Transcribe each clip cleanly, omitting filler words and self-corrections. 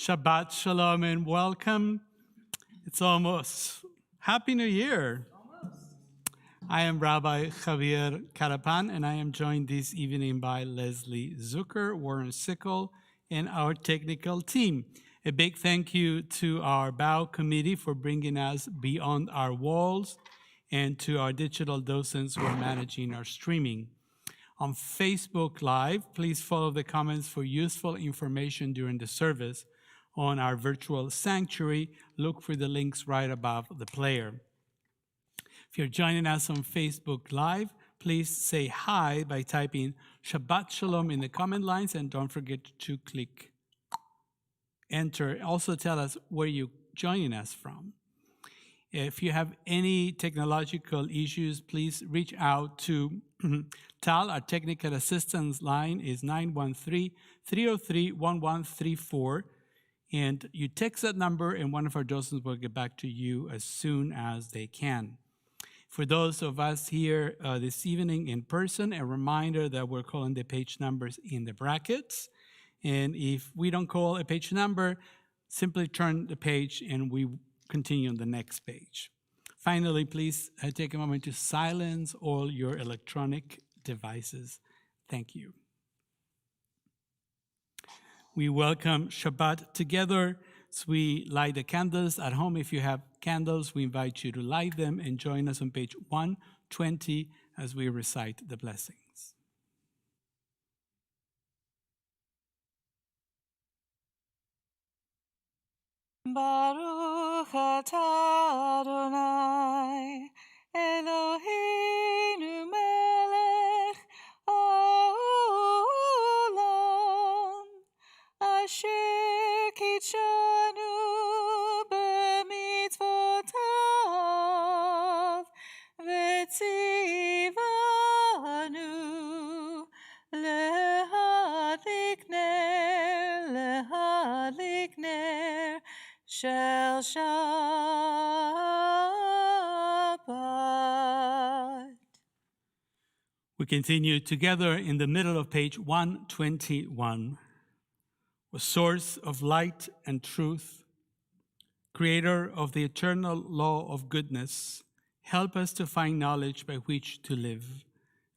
Shabbat Shalom and welcome. It's almost Happy New Year. I am Rabbi Javier Carapan, and I am joined this evening by Leslie Zucker, Warren Sickle, and our technical team. A big thank you to our BOW committee for bringing us beyond our walls, and to our digital docents who are managing our streaming. On Facebook Live, please follow the comments for useful information during the service. On our virtual sanctuary, look for the links right above the player. If you're joining us on Facebook Live, please say hi by typing Shabbat Shalom in the comment lines, and don't forget to click enter. Also tell us where you're joining us from. If you have any technological issues, please reach out to Tal. Our technical assistance line is 913-303-1134. And you text that number, and one of our docents will get back to you as soon as they can. For those of us here this evening in person, a reminder that we're calling the page numbers in the brackets. And if we don't call a page number, simply turn the page and we continue on the next page. Finally, please take a moment to silence all your electronic devices. Thank you. We welcome Shabbat together. So we light the candles at home. If you have candles, we invite you to light them and join us on page 120 as we recite the blessings. Baruch atah Adonai, Eloheinu melech haolam, asher kitshanu b'mitzvotav, v'tzivanu lehadlik ner shel Shabbat. We continue together in the middle of page 121. A source of light and truth, creator of the eternal law of goodness, help us to find knowledge by which to live.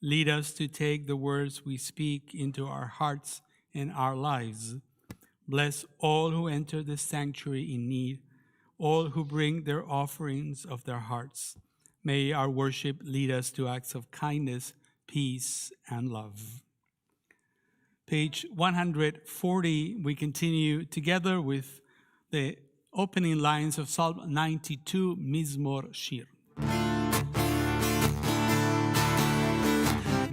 Lead us to take the words we speak into our hearts and our lives. Bless all who enter this sanctuary in need, all who bring their offerings of their hearts. May our worship lead us to acts of kindness, peace, and love. Page 140, we continue together with the opening lines of Psalm 92, Mizmor Shir.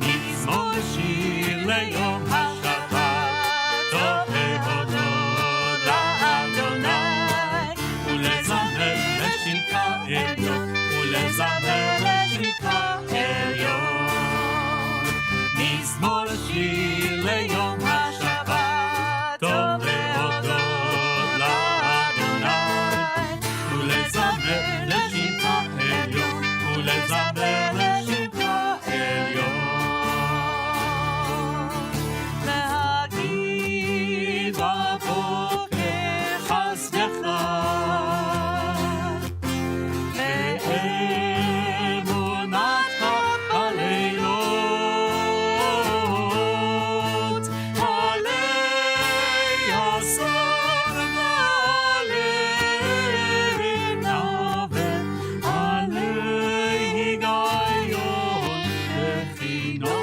Mizmor Shir le'yom ha'Shabbat, tov lehodot la'Adonai, ulezamer le'shimcha elyon, ulezamer le'shimcha elyon. Mizmor Shir le'yom ha'Shabbat, tov lehodot la'Adonai, ulezamer le'shimcha elyon, ulezamer le'shimcha elyon. להגיד בבוקר חסדך, באמונתך בלילות, עלי עשור ועלי נבל, עלי היגיון וכינור.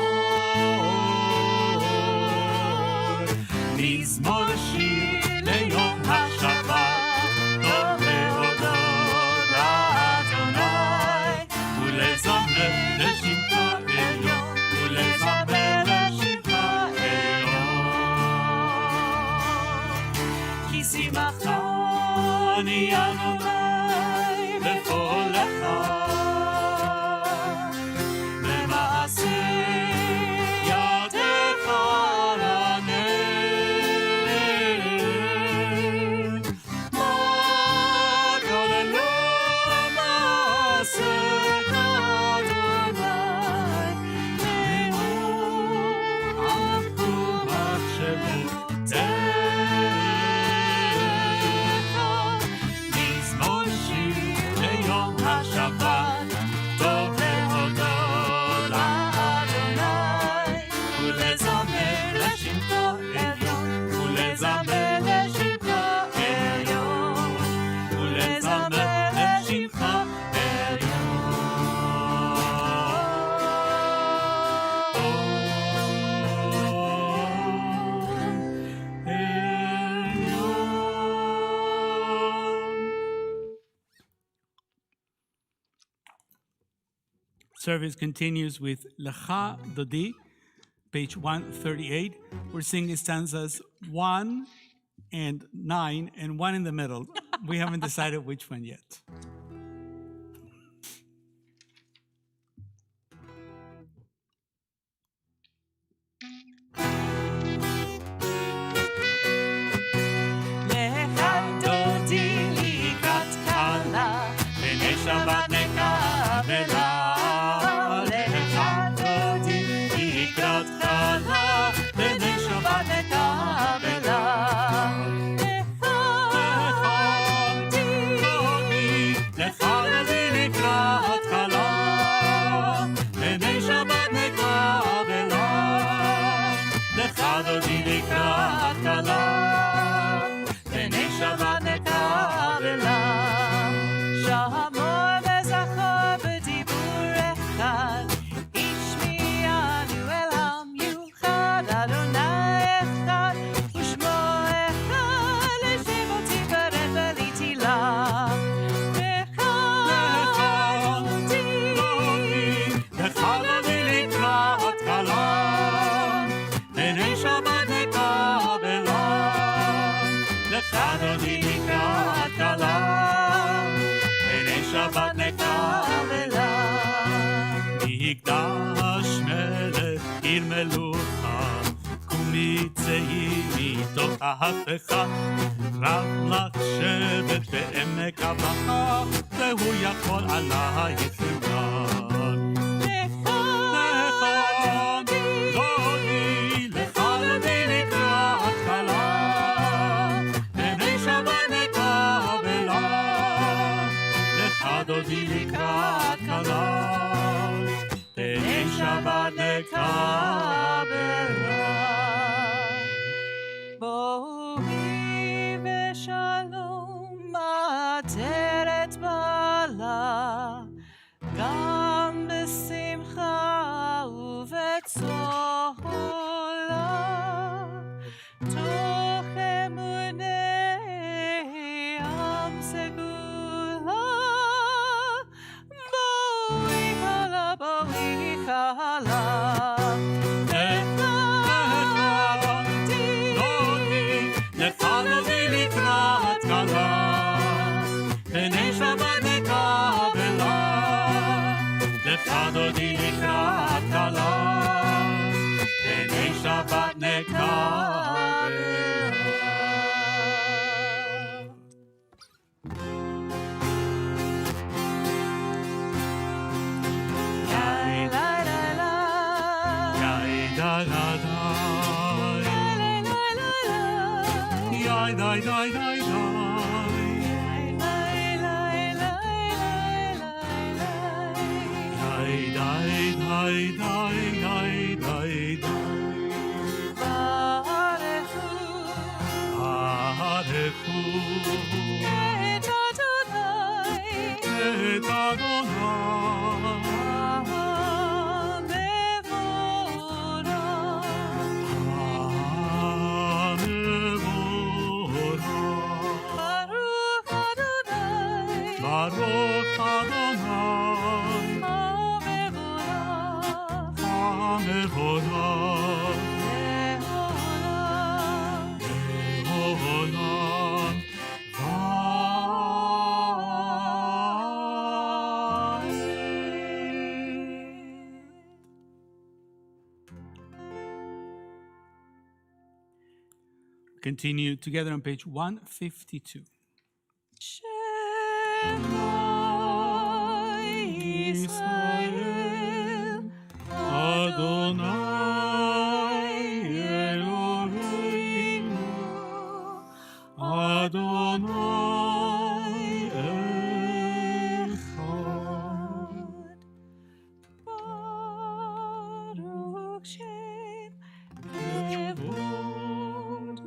מזמור שיר ליום השבת, טוב להודות לאדוני, ולזמר לשמחה עליון, ולזמר לשמחה עליון. כי שימחתני אדוני בפועלך, במעשה ידיך רנן. ולזמר ולזמר לשמך עליון, ולזמר לשמך Service continues with Lecha Dodi, page 138. We're singing stanzas 1 and 9 and 1 in the middle. We haven't decided which one yet. Lecha Dodi לקראת כלה, בני שבת נקבלה. Lecha Dodi לקראת כלה, בני שבת נקבלה. Lecha Dodi לקראת כלה, בני שבת נקבלה. Lecha Dodi לקראת כלה, בני שבת נקבלה. שמור וזכור בדיבור אחד, השמיענו אל המיוחד, אדוני אחד, ושמו אחד, לשם אותי ברד ולי תהילה. Lecha Dodi לקראת כלה, בני שבת נקבלה. Lecha Dodi לקראת כלה, בני שבת נקבלה. מקדש מלך עיר מלוכה, קומי צאי מתוך ההפכה, רב לך שבט בעמק הברכה, והוא יכול עלייך לבד. Lecha Dodi לקראת כלה, בני שבת נקבלה. Lecha Dodi לקראת כלה, בני שבת נקבלה. בואי ושלום עטרת בעלה, גם בשמחה ובצהלה, תוך אמוני עם סגולה. בואי כלה, בואי כלה. Lecha Dodi לקראת כלה, בני שבת נקבלה. Lecha Dodi לקראת כלה, בני שבת נקבלה. Baruch Adonai, HaMevorach, Le'olam va'ed. Continue together on page 152. Israel, Adonai Eloheinu, Adonai Echad. Baruch Shem Kevod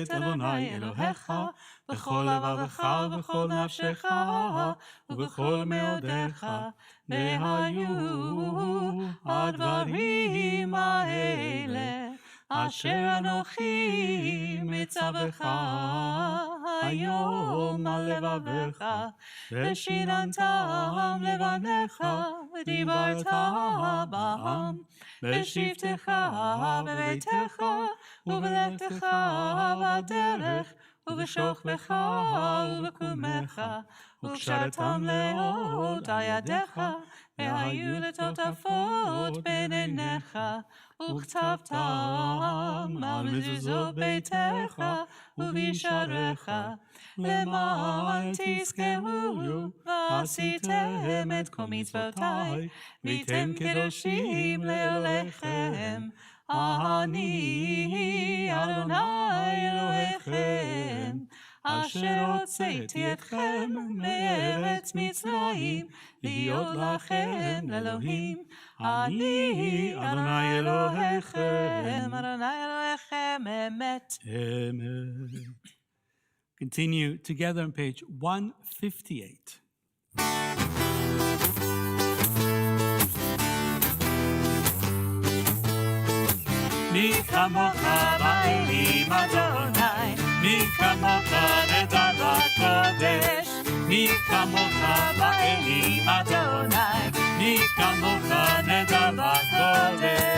את אדוני אלוהיך בכל לבבך ובכל נפשך ובכל מאודיך, והיו הדברים האלה אשר אנוכי מצווך היום על לבביך, ושיננתם לבניך, ודיברת בעם, בשבתך בביתך, ובלכתך בדרך, ובשוכבך ובקומך, וקשרתם לאות על ידיך, והיו לטוטפות בין עיניך, וכתבתם על מזוזות ביתך ובישעריך, למען תזכרו ועשיתם את כל מצוותי, והייתם קדושים לאלוהיכם. אני אדוני אלוהיכם, אשר הוצאתי אתכם מארץ מצרים, להיות לכם לאלוהים. אני אדוני אלוהיכם, אדוני אלוהיכם אמת. Amen. Continue together on page 158. מי כמוך באלים אדוני, מי כמוך נדע בקודש, מי כמוך באלים אדוני, מי כמוך נדע בקודש.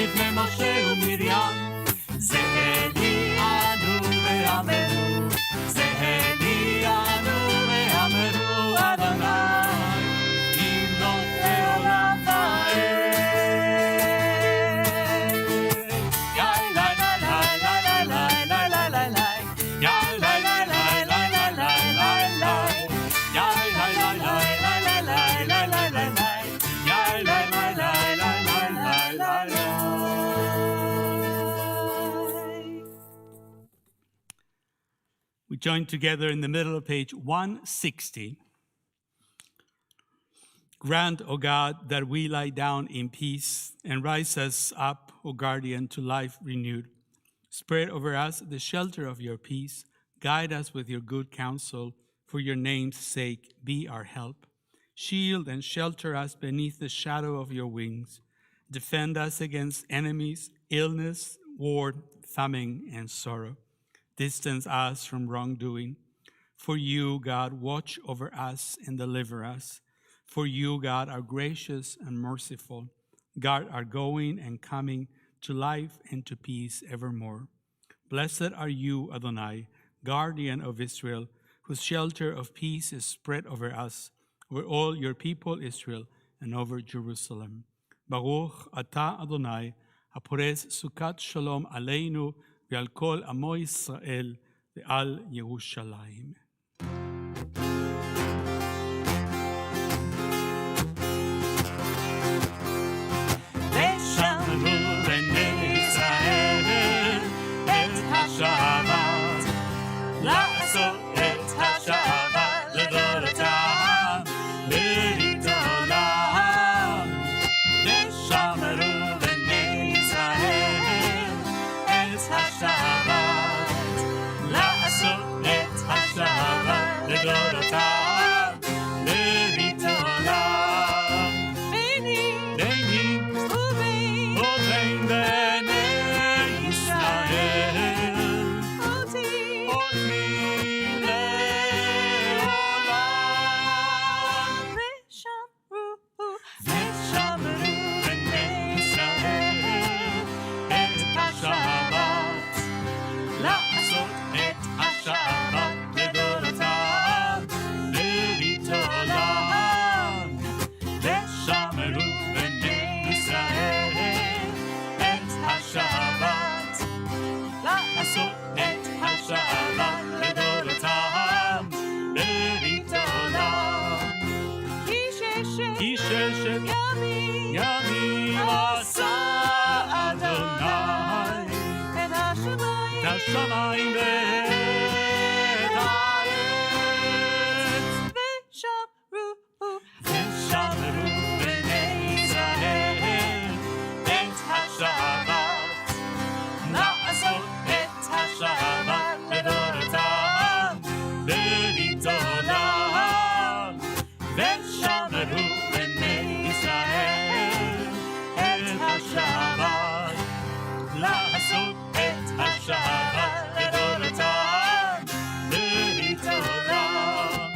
לפני משה ומרים, זה אלי אנו ואמרו, זה אלי אנו ואמרו, אדוני ימלוך לעולם ועד. יאי לי לי לי לי לי לי לי לי, יאי לי לי לי לי לי לי לי, יאי לי לי לי לי לי לי לי לי, יאי לי לי לי לי לי לי. We join together in the middle of page 160. Grant, O God, that we lie down in peace, and rise us up, O guardian, to life renewed. Spread over us the shelter of your peace. Guide us with your good counsel. For your name's sake, be our help. Shield and shelter us beneath the shadow of your wings. Defend us against enemies, illness, war, famine, and sorrow. Distance us from wrongdoing. For you, God, watch over us and deliver us. For you, God, are gracious and merciful. Guard our going and coming to life and to peace evermore. Blessed are you, Adonai, guardian of Israel, whose shelter of peace is spread over us, over all your people Israel, and over Jerusalem. Baruch atah Adonai, הפורס סוכת שלום עלינו ועל כל עמו ישראל ועל ירושלים. ושמרו בני ישראל את השבת, לעשות את השבת לדורותם ברית עולם. ושמרו בני ישראל את השבת, לעשות את השבת לדורותם ברית עולם. ביני ובין בני ישראל, אותי לעולם. ושמרו בני ישראל את השבת, לעשות את השבת לדורותם ברית השמיים ואת הארץ. ושמרו בני ישראל את השבת, לעשות את השבת לדורתם ברית עולם. ושמרו בני ישראל את השבת, לעשות את השבת לדורתם ברית עולם.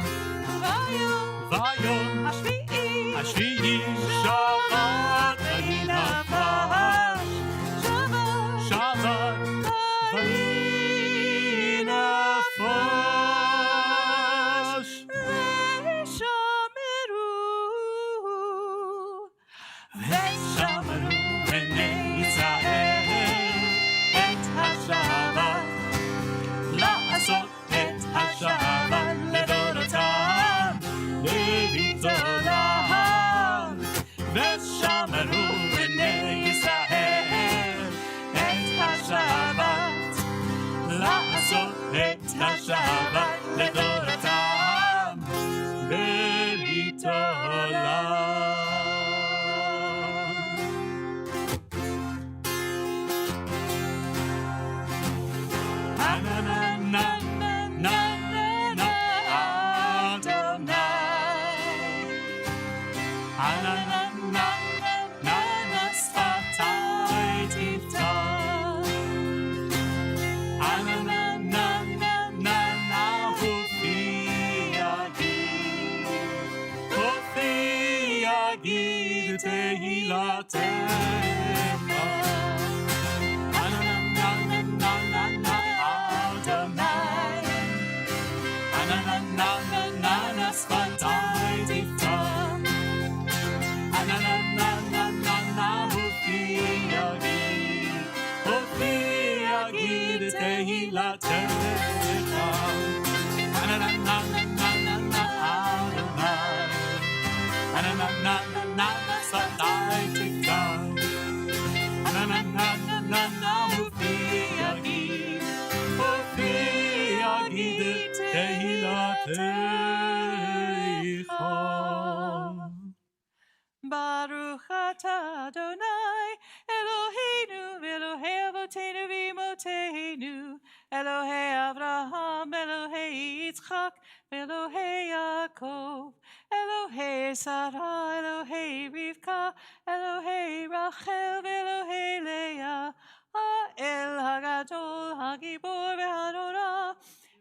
ביום השביעי שבת ויהי נפש, שבת ויהי נפש. ושמרו בני ישראל את השבת, לעשות את השבת לדורתם ברית עולם. ושמרו בני ישראל את השבת, לעשות את השבת לדורתם ברית עולם. Baruch atah Adonai Eloheinu Elohei Avotenu v'Imotenu Elohei Avraham Elohei Yitzchak Elohei Yaakov Elohei Sarah Elohei Rivka Elohei Rachel Elohei Leah Ha'el Hagadol Hagibor v'Hanora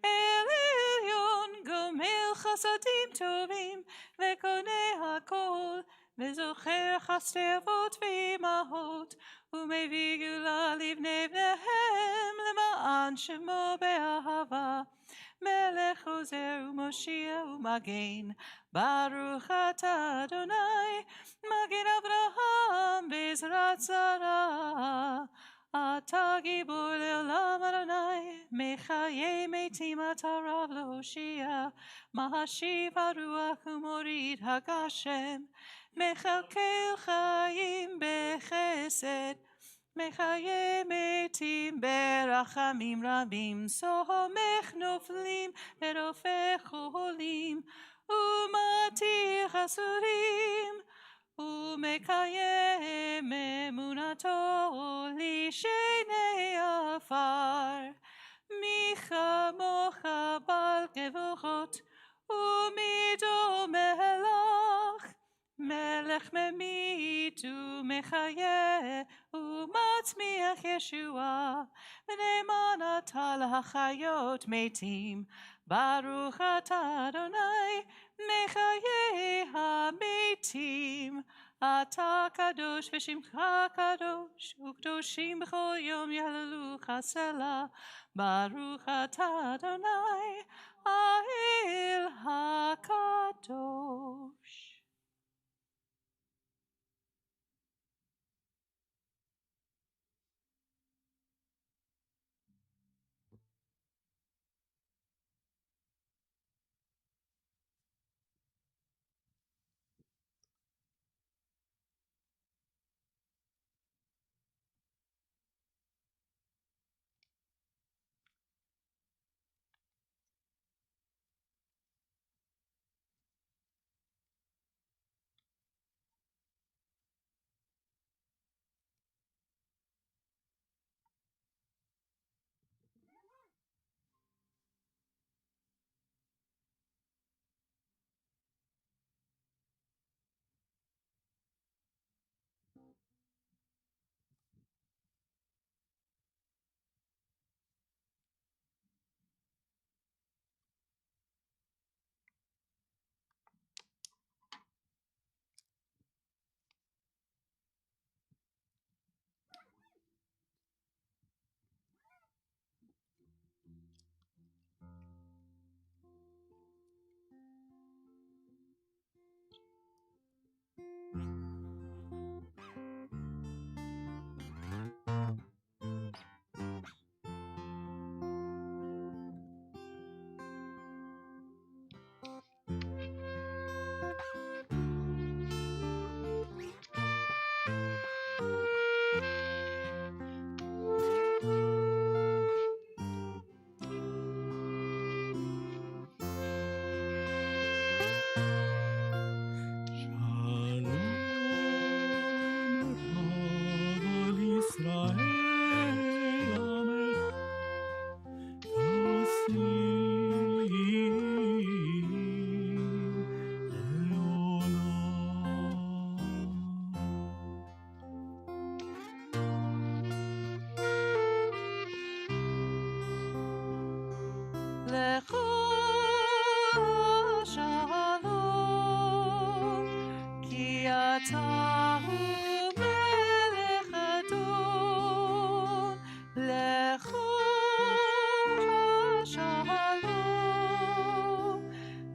El Elyon Gomel Chasadim Tovim V'Konei Hakol וזוכר חסדי אבות ואימהות ומביא גאולה לבני בניהם למען שמו באהבה מלך עוזר ומושיע ומגן ברוך אתה אדוני מגן אברהם בעזרת שרה אתה גיבור לעולם אדוני מחיי מתים אתה רב להושיע מהשיב הרוח ומוריד הגשם מכלכל חיים בחסד, מחיי מתים ברחמים רבים, סומך נופלים ורופא חולים, ומתיר חסורים, ומקיים אמונתו לשני עפר. מי כמוך בעל גבורות, ומי דומה לך? מלך ממית ומחיה ומצמיח ישועה ונאמן אתה להחיות מתים ברוך אתה אדוני מחיי המתים אתה קדוש ושמך קדוש וקדושים בכל יום יהללוך סלה ברוך אתה אדוני האל הקדוש.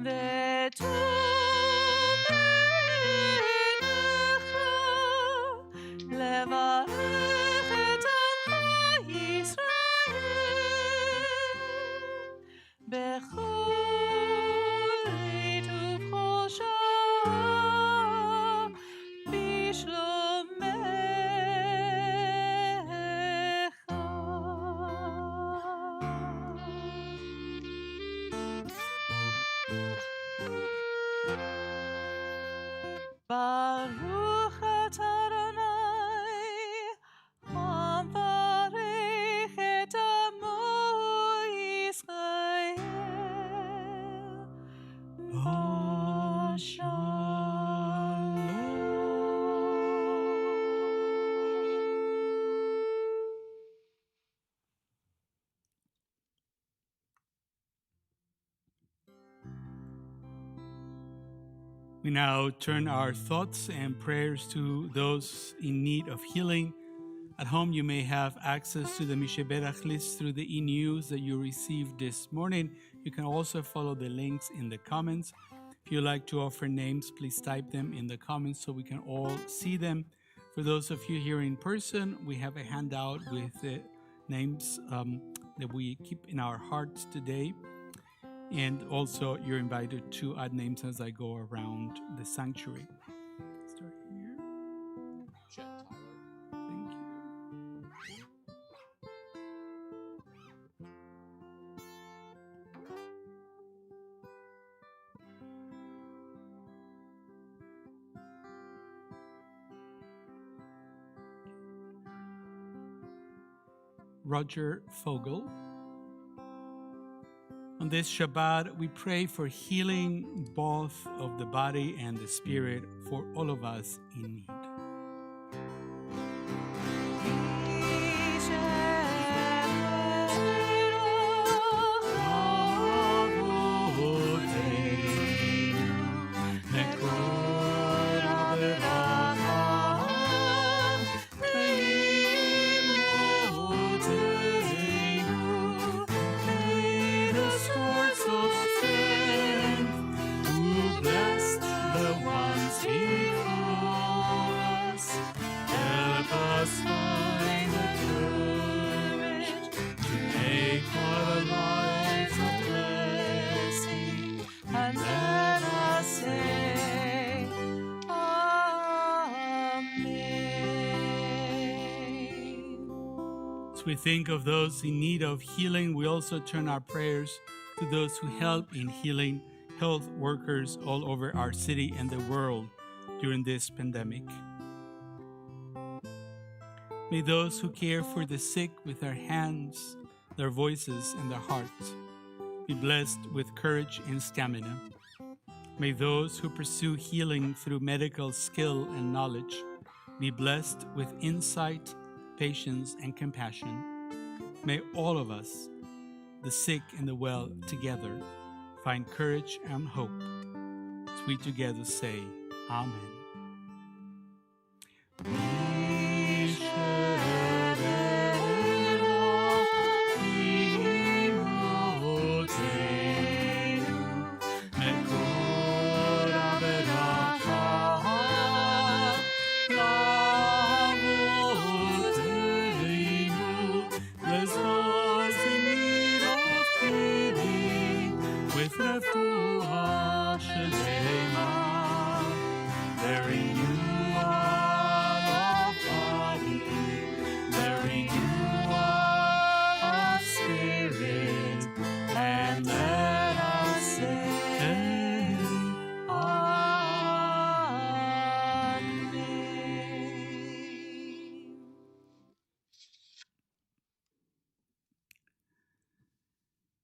ותומך לברך את עמך ישראל בכל עת ובכל שעה בשלומך. ברוך אתה אדוני, המברך את עמו ישראל בשלום. We now turn our thoughts and prayers to those in need of healing. At home, you may have access to the Misheberach list through the e-news that you received this morning. You can also follow the links in the comments. If you like to offer names, please type them in the comments so we can all see them. For those of you here in person, we have a handout with the names that we keep in our hearts today. And also, you're invited to add names as I go around the sanctuary. Start here. Chet Tyler. Thank you. Roger Fogel. On this Shabbat, we pray for healing both of the body and the spirit for all of us in need. As we think of those in need of healing, we also turn our prayers to those who help in healing, health workers all over our city and the world during this pandemic. May those who care for the sick with their hands, their voices, and their hearts be blessed with courage and stamina. May those who pursue healing through medical skill and knowledge be blessed with insight, patience, and compassion. May all of us, the sick and the well, together find courage and hope. As we together say, Amen.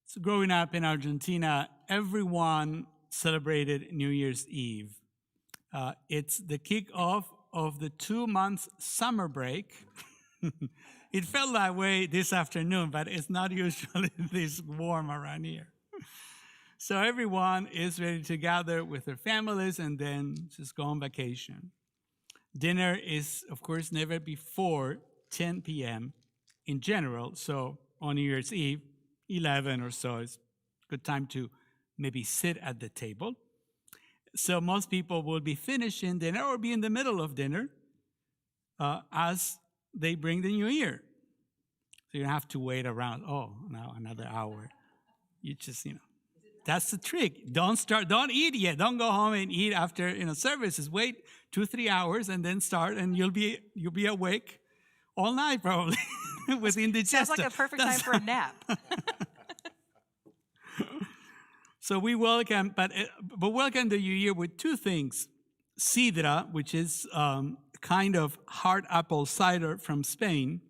So growing up in Argentina, everyone celebrated New Year's Eve. It's the kickoff of the 2-month summer break. It felt that way this afternoon, but it's not usually this warm around here. So everyone is ready to gather with their families and then just go on vacation. Dinner is, of course, never before 10 p.m. in general. So on New Year's Eve, 11 or so is a good time to maybe sit at the table. So most people will be finishing dinner or be in the middle of dinner as they bring the new year. So you don't have to wait around, now another hour. You just, that's the trick. Don't eat yet. Don't go home and eat after, services. Wait 2-3 hours and then start, and you'll be awake all night probably with indigestion. Sounds like a perfect time for a nap. So we welcome, but welcome the new year with two things: sidra, which is kind of hard apple cider from Spain,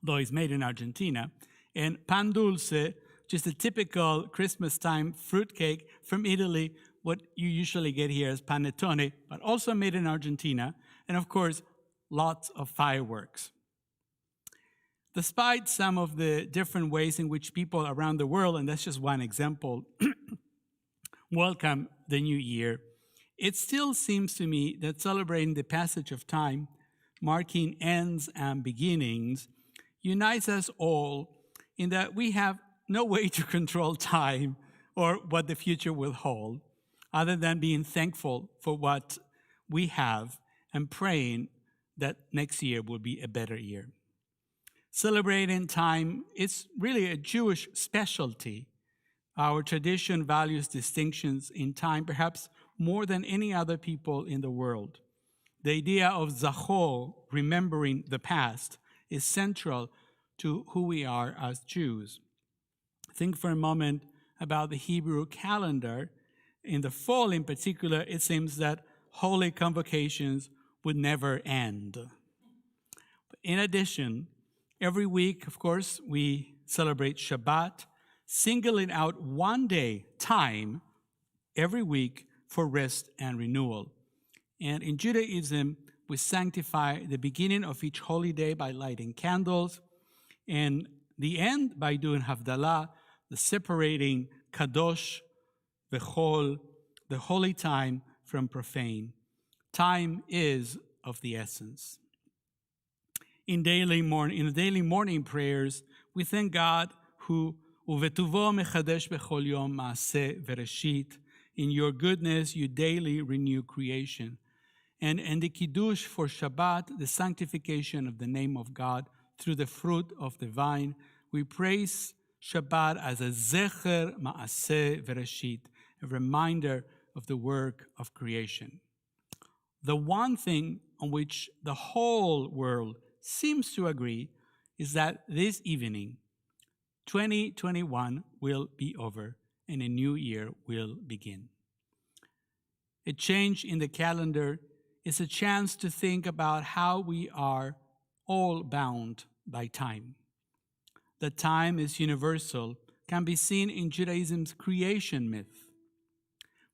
though it's made in Argentina, and pan dulce, which is the typical Christmas time fruitcake from Italy, what you usually get here as panettone, but also made in Argentina, and of course, lots of fireworks. Despite some of the different ways in which people around the world, and that's just one example, welcome the new year, it still seems to me that celebrating the passage of time, marking ends and beginnings, unites us all in that we have no way to control time or what the future will hold, other than being thankful for what we have and praying that next year will be a better year. Celebrating time is really a Jewish specialty. Our tradition values distinctions in time perhaps more than any other people in the world. The idea of zachor, remembering the past, is central to who we are as Jews. Think for a moment about the Hebrew calendar. In the fall in particular, it seems that holy convocations would never end. In addition, every week, of course, we celebrate Shabbat, singling out one day, time, every week for rest and renewal. And in Judaism, we sanctify the beginning of each holy day by lighting candles, and the end by doing Havdalah, the separating Kadosh, the holy time from profane. Time is of the essence. In the daily morning prayers, we thank God who, uvetuvo mechadesh bechol yom maaseh vereshit, in your goodness you daily renew creation. And in the Kiddush for Shabbat, the sanctification of the name of God through the fruit of the vine, we praise Shabbat as a zecher maaseh vereshit, a reminder of the work of creation. The one thing on which the whole world seems to agree is that this evening, 2021 will be over and a new year will begin. A change in the calendar is a chance to think about how we are all bound by time. That time is universal can be seen in Judaism's creation myth,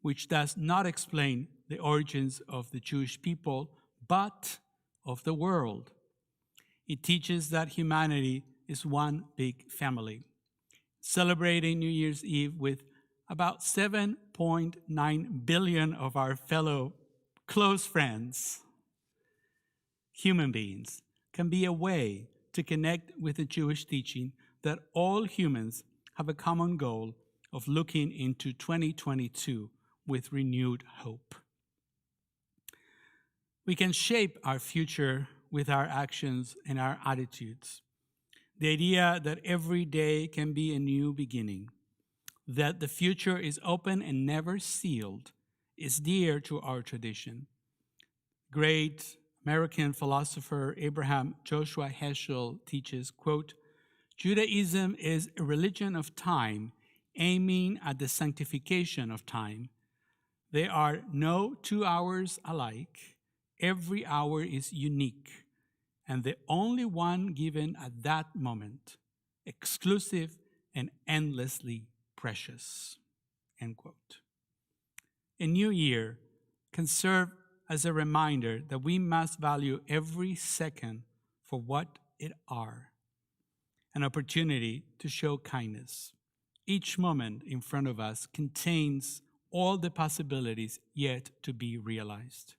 which does not explain the origins of the Jewish people, but of the world. It teaches that humanity is one big family. Celebrating New Year's Eve with about 7.9 billion of our fellow close friends, human beings, can be a way to connect with the Jewish teaching that all humans have a common goal of looking into 2022 with renewed hope. We can shape our future with our actions and our attitudes. The idea that every day can be a new beginning, that the future is open and never sealed, is dear to our tradition. Great American philosopher Abraham Joshua Heschel teaches, quote, Judaism is a religion of time, aiming at the sanctification of time. There are no 2 hours alike. Every hour is unique, and the only one given at that moment, exclusive and endlessly precious, end quote. A new year can serve as a reminder that we must value every second for what it are, an opportunity to show kindness. Each moment in front of us contains all the possibilities yet to be realized.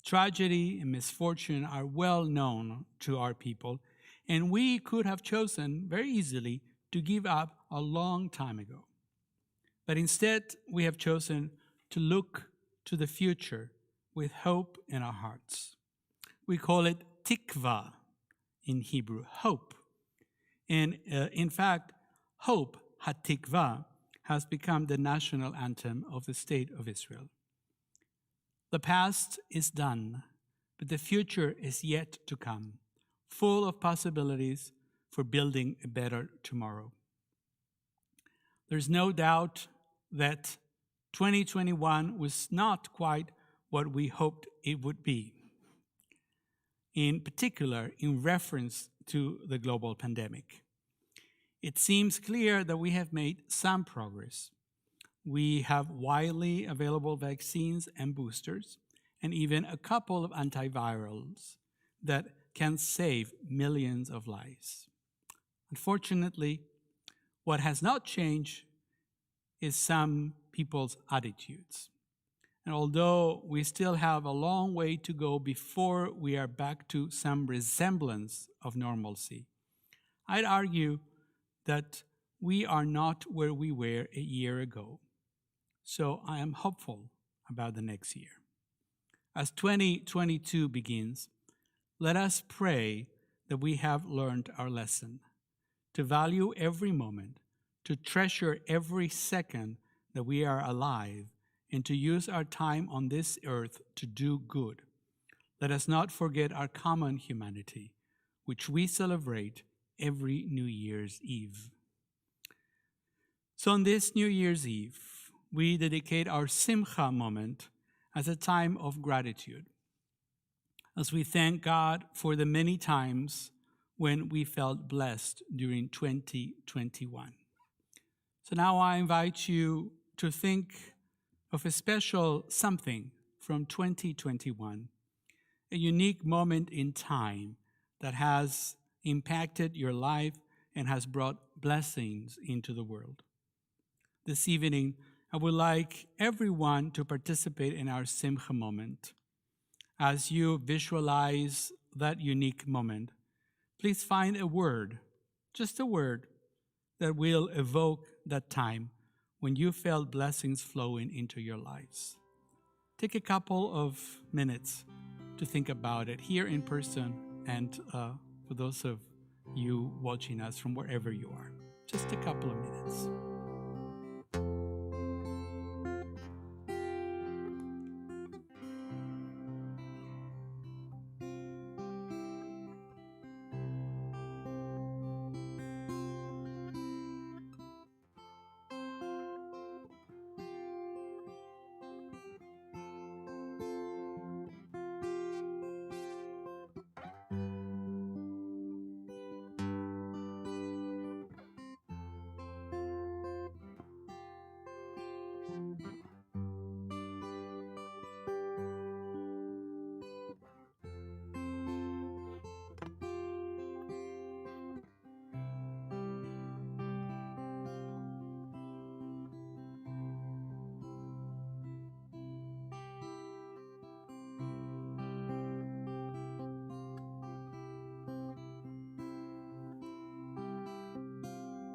Tragedy and misfortune are well known to our people, and we could have chosen very easily to give up a long time ago. But instead, we have chosen to look to the future with hope in our hearts. We call it tikva in Hebrew, hope. And in fact, hope, hatikva, has become the national anthem of the state of Israel. The past is done, but the future is yet to come, full of possibilities for building a better tomorrow. There's no doubt that 2021 was not quite what we hoped it would be, in particular in reference to the global pandemic. It seems clear that we have made some progress. We have widely available vaccines and boosters, and even a couple of antivirals that can save millions of lives. Unfortunately, what has not changed is some people's attitudes. And although we still have a long way to go before we are back to some resemblance of normalcy, I'd argue that we are not where we were a year ago. So I am hopeful about the next year. As 2022 begins, let us pray that we have learned our lesson, to value every moment, to treasure every second that we are alive, and to use our time on this earth to do good. Let us not forget our common humanity, which we celebrate every New Year's Eve. So on this New Year's Eve, we dedicate our Simcha Moment as a time of gratitude, as we thank God for the many times when we felt blessed during 2021. So now I invite you to think of a special something from 2021, a unique moment in time that has impacted your life and has brought blessings into the world. This evening, I would like everyone to participate in our Simcha Moment. As you visualize that unique moment, please find a word, just a word, that will evoke that time when you felt blessings flowing into your lives. Take a couple of minutes to think about it here in person and for those of you watching us from wherever you are. Just a couple of minutes.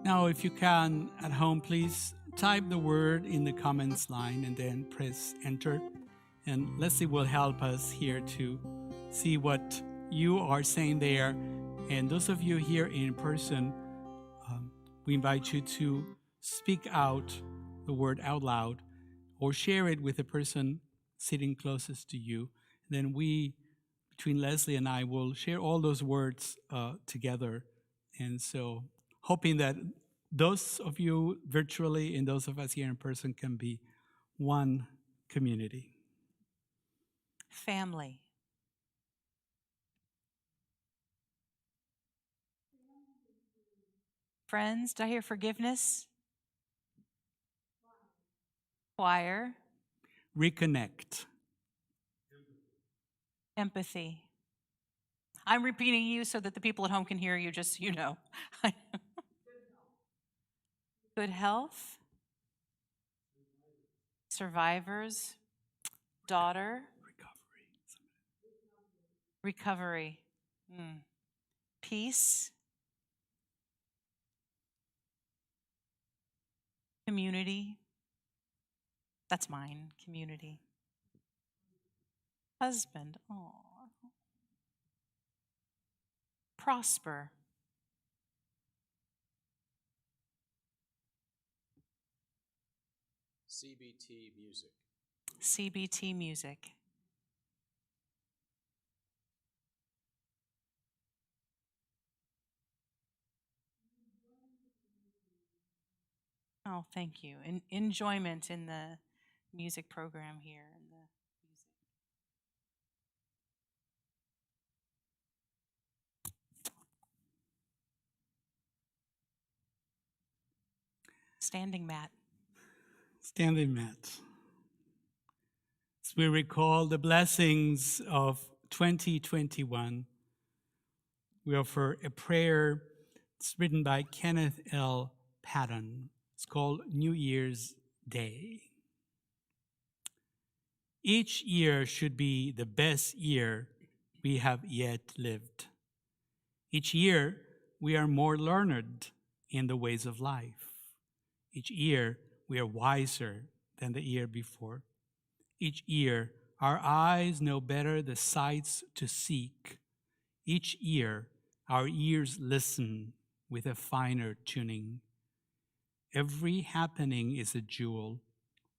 Now, if you can, at home, please type the word in the comments line and then press enter. And Leslie will help us here to see what you are saying there. And those of you here in person, we invite you to speak out the word out loud or share it with the person sitting closest to you. Then we, between Leslie and I, will share all those words together. And so hoping that those of you virtually and those of us here in person can be one community. Family. Friends, did I hear forgiveness? Choir. Reconnect. Empathy. I'm repeating you so that the people at home can hear you, just so you know. Good health. Survivors. Daughter. Recovery. Peace. Community. That's mine. Community. Husband. Oh. Prosper. CBT music. CBT music. Oh, thank you. Enjoyment in the music program here. And the music. Standing mat. Standing mat. As we recall the blessings of 2021, we offer a prayer. It's written by Kenneth L. Patton. It's called New Year's Day. Each year should be the best year we have yet lived. Each year, we are more learned in the ways of life. Each year, we are wiser than the year before. Each year, our eyes know better the sights to seek. Each year, our ears listen with a finer tuning. Every happening is a jewel,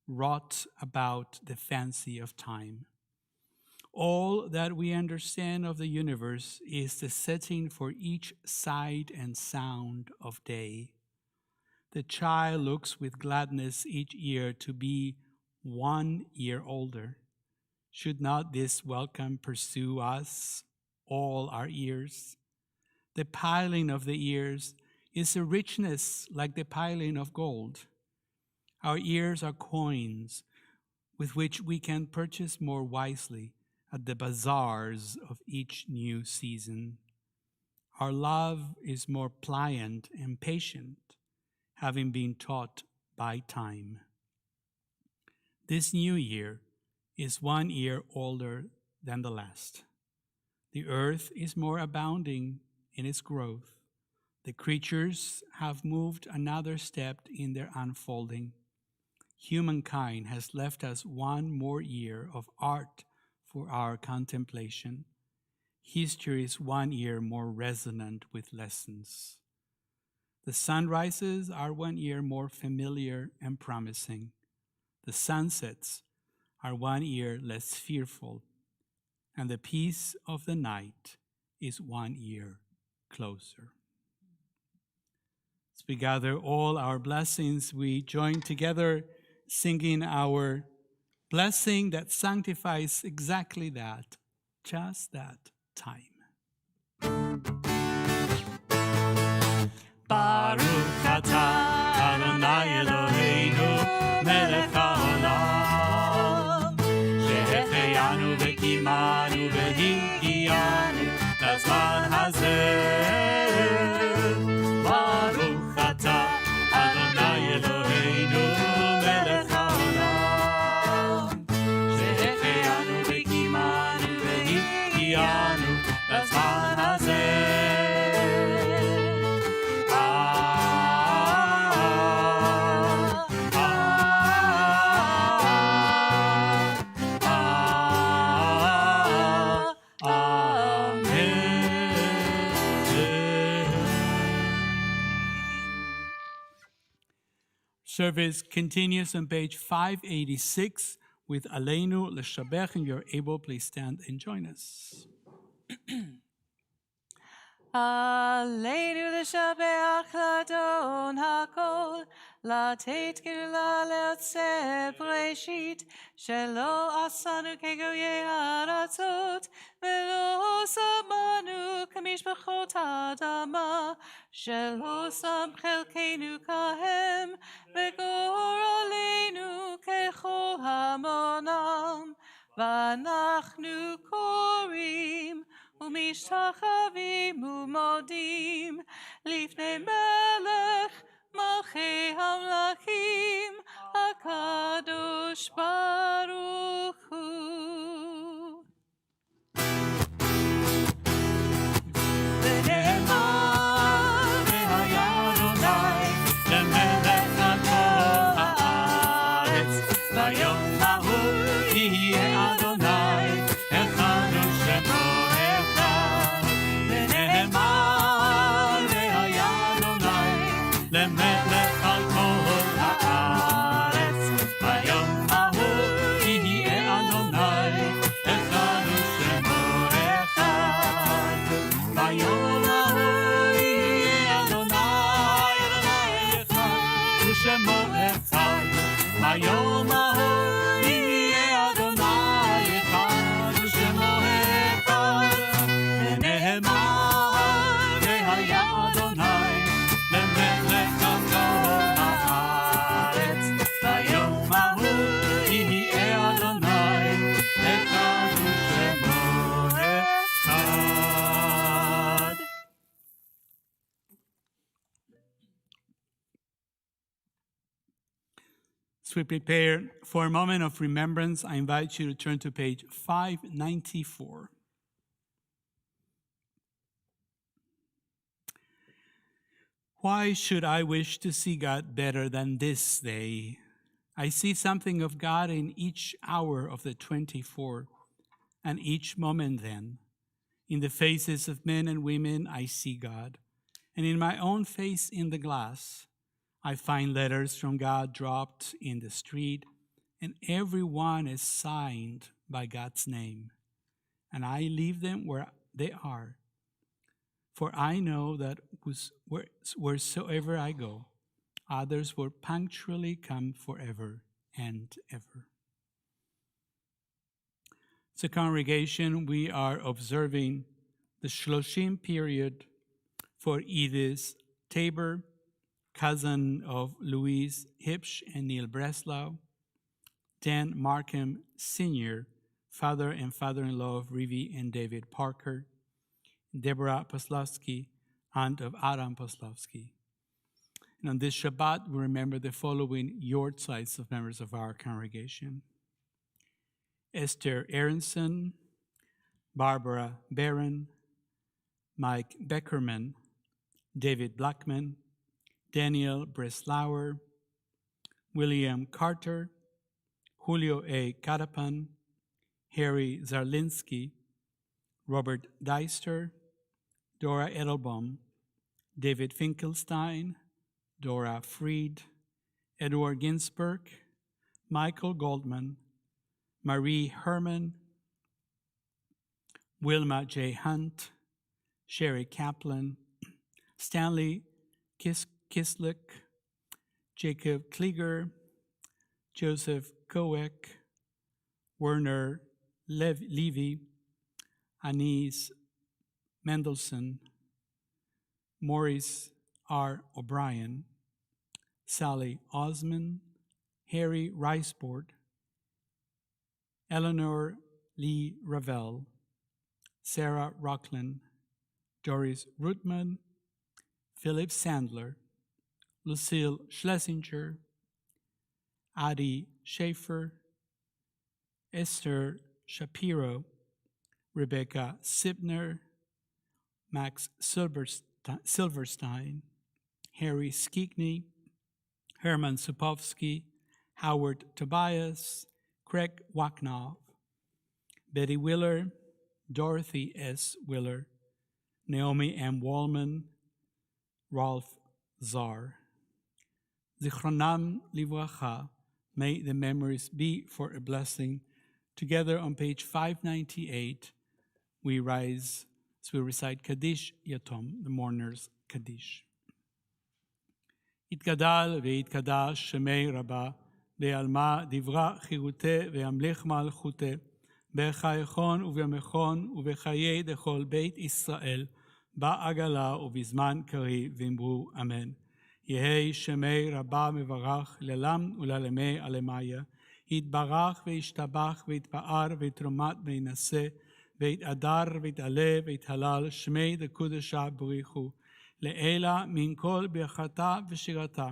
wrought about the fancy of time. All that we understand of the universe is the setting for each sight and sound of day. The child looks with gladness each year to be 1 year older. Should not this welcome pursue us all our years? The piling of the years is a richness like the piling of gold. Our years are coins with which we can purchase more wisely at the bazaars of each new season. Our love is more pliant and patient, having been taught by time. This new year is 1 year older than the last. The earth is more abounding in its growth. The creatures have moved another step in their unfolding. Humankind has left us 1 more year of art for our contemplation. History is 1 year more resonant with lessons. The sunrises are 1 year more familiar and promising. The sunsets are 1 year less fearful, and the peace of the night is 1 year closer. As we gather all our blessings, we join together singing our blessing that sanctifies exactly that, just that time. Baruch atah Adonai Eloheinu melech haolam שהחיינו וקיימנו והגיענו לזמן הזה. ברוך אתה אדוני אלוהינו מלך העולם שהחיינו וקיימנו והגיענו לזמן הזה. Service continues on page 586 with Aleinu L'Shabech, and you're able, please stand and join us. Aleinu l'shabeach l'adon hakol, לתת גאולה ליוצא בראשית, שלא עשנו כגויי הארצות, ולא שמנו כמשפחות האדמה, שלא שם חלקנו כהם, וגורלנו ככל המונם, ואנחנו קוראים ומשתחווים ומודים לפני מלך מלכי המלכים הקדוש ברוך הוא. ונאמר והיה אדוני למלך על כל הארץ, ביום ההוא יהיה אדוני אחד ושמו אחד, ונאמר והיה אדוני למלך על כל הארץ. ביום ההוא יהיה אדוני אחד ושמו אחד, ביום ההוא יהיה אדוני אחד ושמו אחד, ביום ההוא יהיה אדוני אחד ושמו אחד, ונאמר והיה אדוני למלך על כל הארץ. ביום ההוא יהיה אדוני אחד ושמו אחד. As we prepare for a moment of remembrance, I invite you to turn to page 594. Why should I wish to see God better than this day? I see something of God in each hour of the 24, and each moment then. In the faces of men and women, I see God, and in my own face in the glass, I find letters from God dropped in the street, and every one is signed by God's name. And I leave them where they are. For I know that wheresoever I go, others will punctually come forever and ever. As a congregation, we are observing the Shloshim period for Edith Tabor, cousin of Louise Hipsch and Neil Breslau, Dan Markham Sr., father and father-in-law of Rivi and David Parker, Deborah Poslavsky, aunt of Adam Poslavsky. And on this Shabbat, we remember the following yortzites of members of our congregation: Esther Aronson, Barbara Barron, Mike Beckerman, David Blackman, Daniel Breslauer, William Carter, Julio A. Cadapan, Harry Zarlinski, Robert Deister, Dora Edelbaum, David Finkelstein, Dora Fried, Edward Ginsburg, Michael Goldman, Marie Herman, Wilma J. Hunt, Sherry Kaplan, Stanley Kislick, Jacob Klieger, Joseph Kowek, Werner Levy, Anise Mendelssohn, Maurice R. O'Brien, Sally Osman, Harry Riceboard, Eleanor Lee Ravel, Sarah Rockland, Doris Rutman, Philip Sandler, Lucille Schlesinger, Adi Schaefer, Esther Shapiro, Rebecca Sibner, Max Silverstein, Harry Skeekney, Herman Supovsky, Howard Tobias, Craig Wachnow, Betty Willer, Dorothy S. Willer, Naomi M. Wallman, Rolf Czar. Zichronam livracha, may the memories be for a blessing. Together on page 598, we rise as we recite Kaddish Yatom, the mourner's Kaddish. Itgadal ve'itkadash shemei rabba, ve'alma divra chirute ve'amlich malchute, bechayechon uve'mechon uvechaye dechol beit Israel, ba'agala ubizman kari v'imru amen. Yehei shemei rabba mevarach lelam ulaleme alemaya, יתברך וישתבח ויתפאר ויתרומת וינשא ויתהדר ויתעלה ויתהלל שמי דקודשה בריחו לעילה מן כל ברכתה ושירתה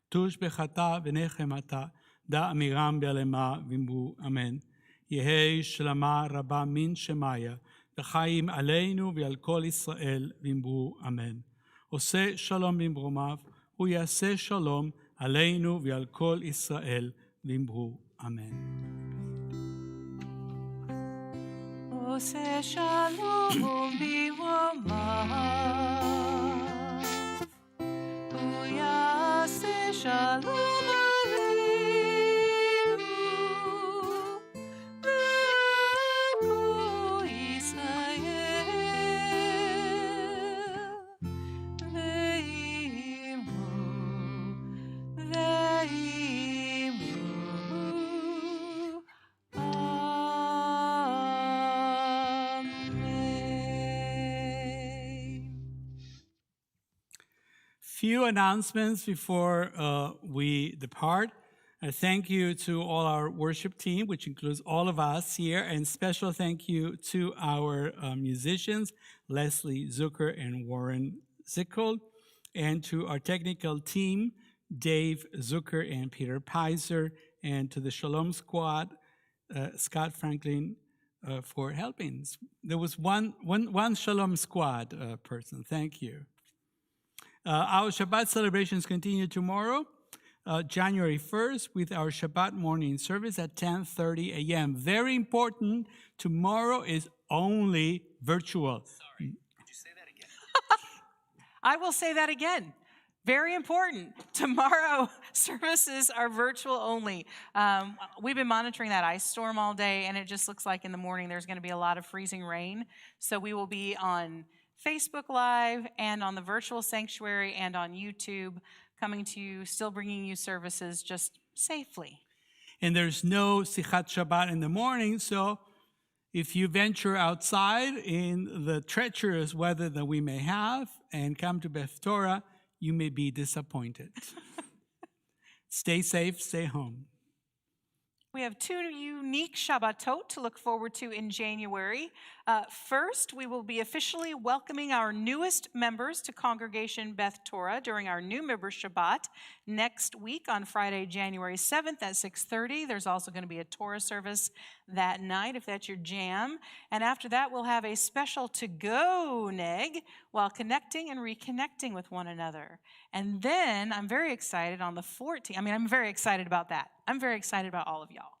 תוש בחתה ונחמתה דא אמירם בעלמה ואמרו אמן. יהי שלמה רבה מן שמיה וחיים עלינו ועל כל ישראל ואמרו אמן. עושה שלום במרומיו הוא יעשה שלום עלינו ועל כל ישראל ואמרו Amen. עושה שלום במרומיו, הוא יעשה שלום עלינו, וערכו ישראל, ואמרו, Few announcements before we depart. Thank you to all our worship team, which includes all of us here, and special thank you to our musicians, Leslie Zucker and Warren Zickel, and to our technical team, Dave Zucker and Peter Pizer, and to the Shalom Squad, Scott Franklin, for helping. There was one Shalom Squad person. Thank you. Our Shabbat celebrations continue tomorrow, January 1st, with our Shabbat morning service at 10:30 a.m. Very important, tomorrow is only virtual. Sorry, could you say that again? I will say that again. Very important. Tomorrow, services are virtual only. We've been monitoring that ice storm all day, and it just looks like in the morning there's going to be a lot of freezing rain. So we will be on Facebook Live and on the virtual sanctuary and on YouTube, coming to you, still bringing you services just safely. And there's no Sichat Shabbat in the morning, so if you venture outside in the treacherous weather that we may have and come to Beth Torah, you may be disappointed. Stay safe, stay home. We have two unique Shabbatot to look forward to in January. First, we will be officially welcoming our newest members to Congregation Beth Torah during our new member Shabbat next week on Friday, January 7th at 6:30. There's also going to be a Torah service that night, if that's your jam. And after that, we'll have a special to-go neg while connecting and reconnecting with one another. And then I'm very excited on the 14th. I'm very excited about that. I'm very excited about all of y'all.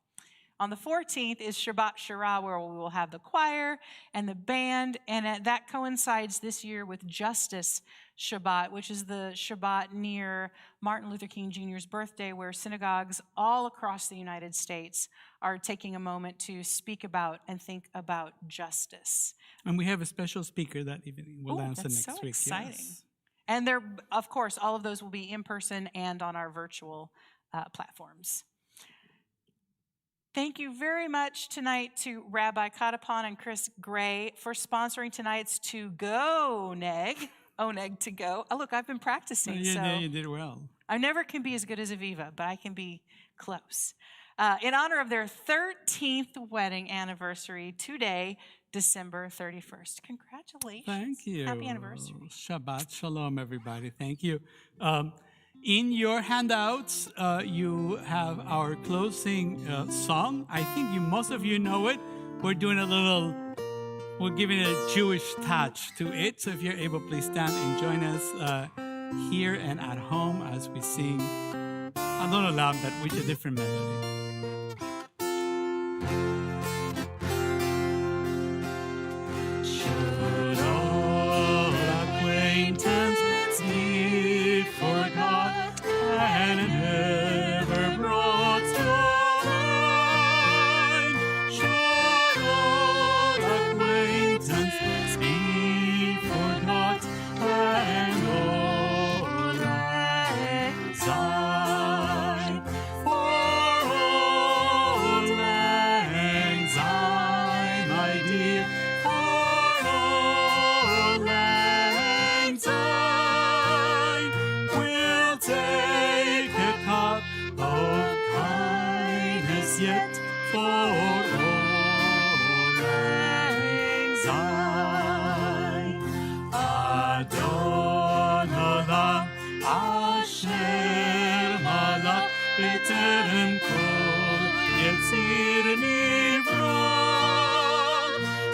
On the 14th is Shabbat Shirah, where we will have the choir and the band, and that coincides this year with Justice Shabbat, which is the Shabbat near Martin Luther King Jr.'s birthday, where synagogues all across the United States are taking a moment to speak about and think about justice. And we have a special speaker that evening. We'll announce it next so week. Exciting. Yes. And there, of course, all of those will be in person and on our virtual platforms. Thank you very much tonight to Rabbi Katapon and Chris Gray for sponsoring tonight's to-go neg. Oneg to go. Oh, look, I've been practicing. You did well. I never can be as good as Aviva, but I can be close. In honor of their 13th wedding anniversary today, December 31st. Congratulations. Thank you. Happy anniversary. Shabbat Shalom, everybody. Thank you. In your handouts, you have our closing song. I think most of you know it. We're giving a Jewish touch to it. So if you're able, please stand and join us here and at home as we sing Adon Olam, but with a different melody. Should all acquaintance be forgot and never brought to mind? Should all acquaintance be forgot and all anxiety for all anxiety, my dear, for all anxiety, we'll take a cup of kindness yet for all anxiety. Adon Olam Asher Malach B'terem Kol Yetzir Nivra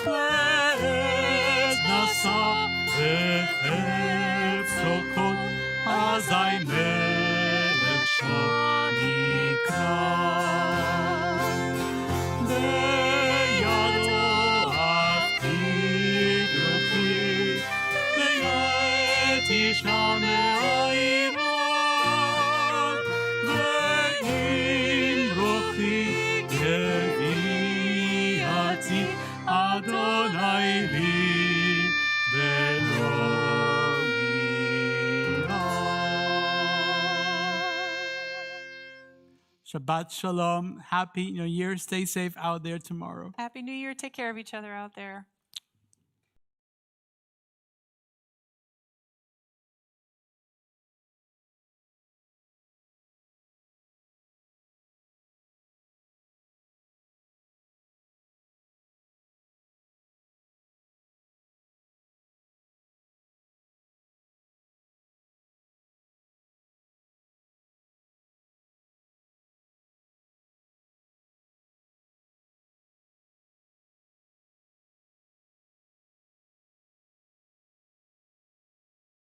Ve'ez Nasa Ve'efzo Kol Azai Melech Sho Nikra. נתתי אדוני לי ולא Shabbat Shalom. Happy New Year. Stay safe out there tomorrow. Happy New Year. Take care of each other out there.